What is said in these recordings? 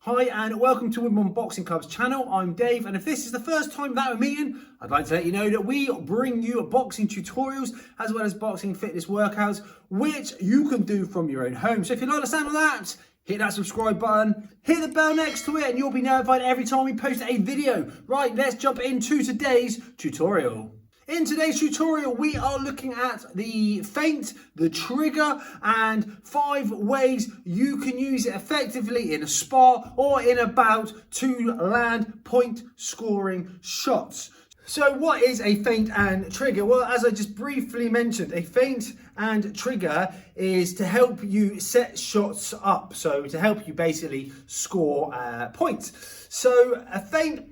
Hi and welcome to Wimborne Boxing Club's channel. I'm Dave, and if this is the first time that we're meeting, I'd like to let you know that we bring you boxing tutorials as well as boxing fitness workouts, which you can do from your own home. So if you like the sound of that, hit that subscribe button, hit the bell next to it, and you'll be notified every time we post a video. Right, let's jump into today's tutorial. In today's tutorial, we are looking at the feint, the trigger, and 5 ways you can use it effectively in a spar or in a bout to land point scoring shots. So what is a feint and trigger? Well, as I just briefly mentioned, a feint and trigger is to help you set shots up. So to help you basically score points. So a feint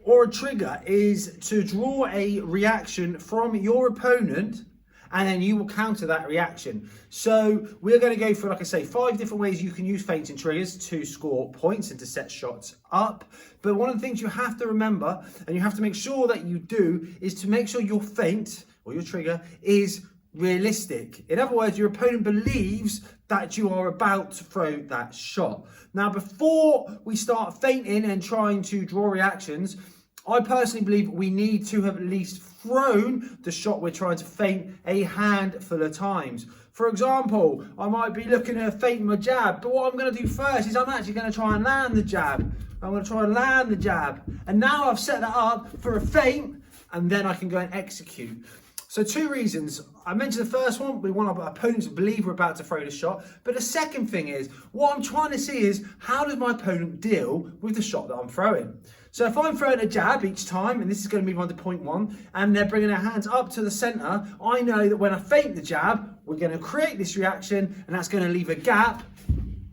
or a trigger is to draw a reaction from your opponent, and then you will counter that reaction. So we're going to go for, like I say, 5 different ways you can use feints and triggers to score points and to set shots up. But one of the things you have to remember, and you have to make sure that you do, is to make sure your feint or your trigger is realistic. In other words, your opponent believes that you are about to throw that shot. Now, before we start feinting and trying to draw reactions, I personally believe we need to have at least thrown the shot we're trying to feint a handful of times. For example, I might be looking at feinting my jab, but what I'm going to do first is I'm actually going to try and land the jab. I'm going to try and land the jab. And now I've set that up for a feint, and then I can go and execute. So 2 reasons. I mentioned the first one, we want our opponents to believe we're about to throw the shot. But the second thing is, what I'm trying to see is, how does my opponent deal with the shot that I'm throwing? So if I'm throwing a jab each time, and this is going to move on to point 1, and they're bringing their hands up to the center, I know that when I feint the jab, we're going to create this reaction, and that's going to leave a gap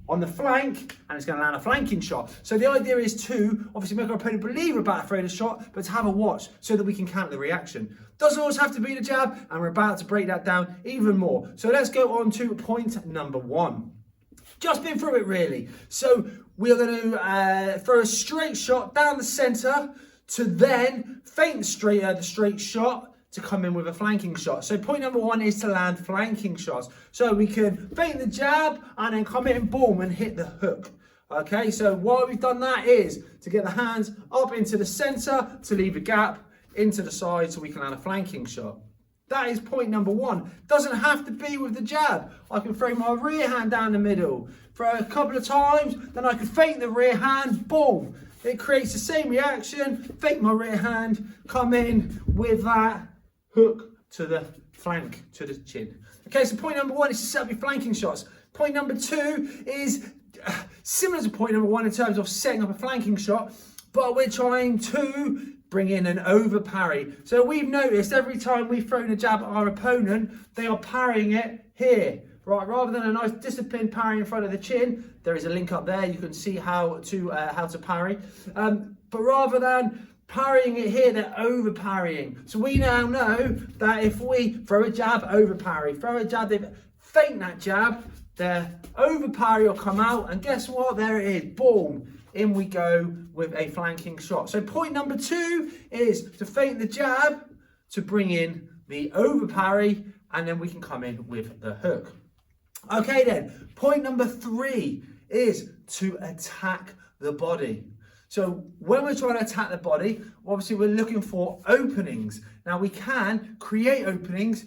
on the flank, and it's going to land a flanking shot. So the idea is to obviously make our opponent believe we're about to throw the shot, but to have a watch so that we can counter the reaction. Doesn't always have to be the jab, and we're about to break that down even more. So let's go on to point number 1. Just been through it really. So we're going to throw a straight shot down the center to then feint the straight shot to come in with a flanking shot. So point number 1 is to land flanking shots. So we can feint the jab and then come in, boom, and hit the hook. Okay, so why we've done that is to get the hands up into the center, to leave a gap into the side so we can land a flanking shot. That is point number 1. Doesn't have to be with the jab. I can throw my rear hand down the middle, throw a couple of times, then I can feint the rear hand, boom. It creates the same reaction, feint my rear hand, come in with that hook to the flank, to the chin. Okay, so point number 1 is to set up your flanking shots. Point number 2 is similar to point number 1 in terms of setting up a flanking shot, but we're trying to bring in an over parry. So we've noticed every time we've thrown a jab at our opponent, they are parrying it here. Right, rather than a nice disciplined parry in front of the chin, there is a link up there. You can see how to parry. But rather than parrying it here, they're over parrying. So we now know that if we throw a jab, over parry, throw a jab, they feint that jab, their over parry will come out, and guess what? There it is, boom. In we go with a flanking shot. So point number 2 is to feint the jab, to bring in the over parry, and then we can come in with the hook. Okay then, point number 3 is to attack the body. So when we're trying to attack the body, obviously we're looking for openings. Now we can create openings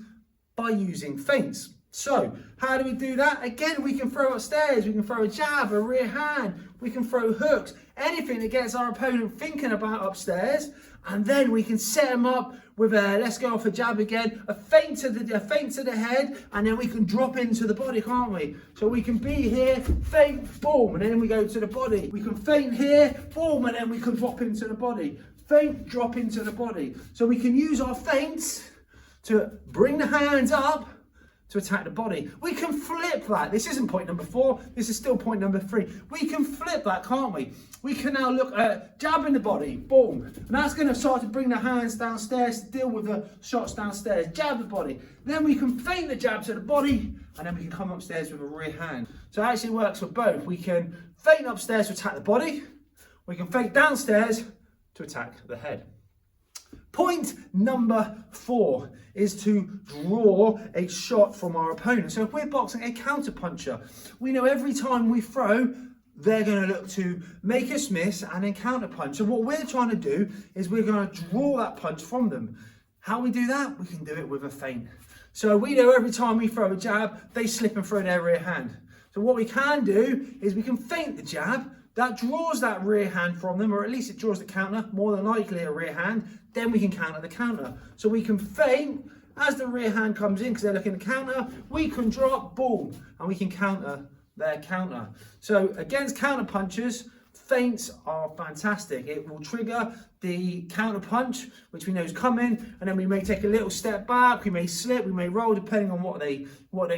by using feints. So how do we do that? Again, we can throw upstairs, we can throw a jab, a rear hand, we can throw hooks, anything that gets our opponent thinking about upstairs, and then we can set them up with a, let's go off a jab again, a feint to the head, and then we can drop into the body, can't we? So we can be here, feint, boom, and then we go to the body. We can feint here, boom, and then we can drop into the body. Feint, drop into the body. So we can use our feints to bring the hands up, to attack the body. We can flip that. This isn't point number 4. This is still point number 3. We can flip that, can't we? We can now look at jabbing the body. Boom. And that's going to start to bring the hands downstairs to deal with the shots downstairs. Jab the body. Then we can feint the jab to the body, and then we can come upstairs with a rear hand. So it actually works for both. We can feint upstairs to attack the body. We can feint downstairs to attack the head. Point number 4 is to draw a shot from our opponent. So if we're boxing a counter puncher, we know every time we throw, they're going to look to make us miss and then counter punch. So what we're trying to do is we're going to draw that punch from them. How we do that? We can do it with a feint. So we know every time we throw a jab, they slip and throw their rear hand. So what we can do is we can feint the jab. That draws that rear hand from them, or at least it draws the counter, more than likely a rear hand. Then we can counter the counter. So we can feint as the rear hand comes in because they're looking to counter. We can drop, boom, and we can counter their counter. So against counter punchers, feints are fantastic. It will trigger the counter punch, which we know is coming, and then we may take a little step back, we may slip, we may roll, depending on what they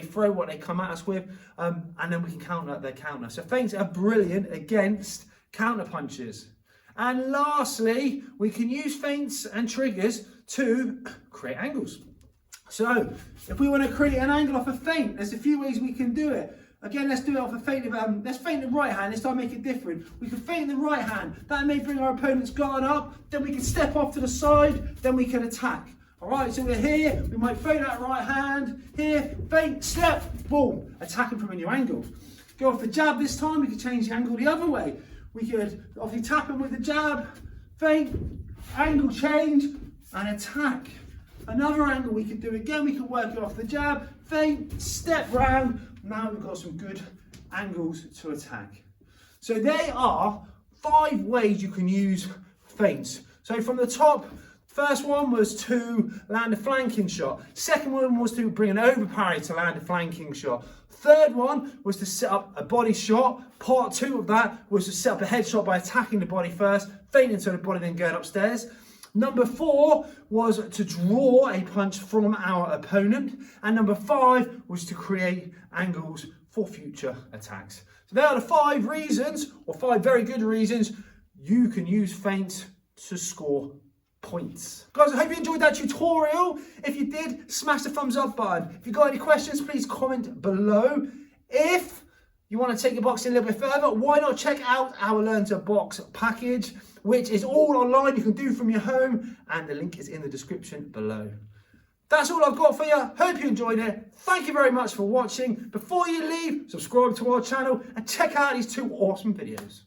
throw, what they come at us with, and then we can counter their counter. So feints are brilliant against counter punches. And lastly, we can use feints and triggers to create angles. So if we want to create an angle off a feint, there's a few ways we can do it. Again, let's do it off a feint of, let's feint the right hand, let's try and make it different. We can feint the right hand, that may bring our opponent's guard up, then we can step off to the side, then we can attack. All right, so we're here, we might feint that right hand, here, feint, step, boom, attacking from a new angle. Go off the jab this time, we can change the angle the other way. We could obviously tap him with the jab, feint, angle change, and attack. Another angle we could do again, we can work it off the jab, feint, step round. Now we've got some good angles to attack. So there are 5 ways you can use feints. So from the top, first one was to land a flanking shot. Second one was to bring an over parry to land a flanking shot. Third one was to set up a body shot. Part 2 of that was to set up a headshot by attacking the body first, feinting to the body, then going upstairs. Number 4 was to draw a punch from our opponent. And number 5 was to create angles for future attacks. So there are the 5 reasons, or 5 very good reasons, you can use feints to score points. Guys, I hope you enjoyed that tutorial. If you did, smash the thumbs up button. If you've got any questions, please comment below. If you want to take your boxing a little bit further, why not check out our Learn to Box package, which is all online, you can do from your home, and the link is in the description below. That's all I've got for you. Hope you enjoyed it. Thank you very much for watching. Before you leave, subscribe to our channel and check out these 2 awesome videos.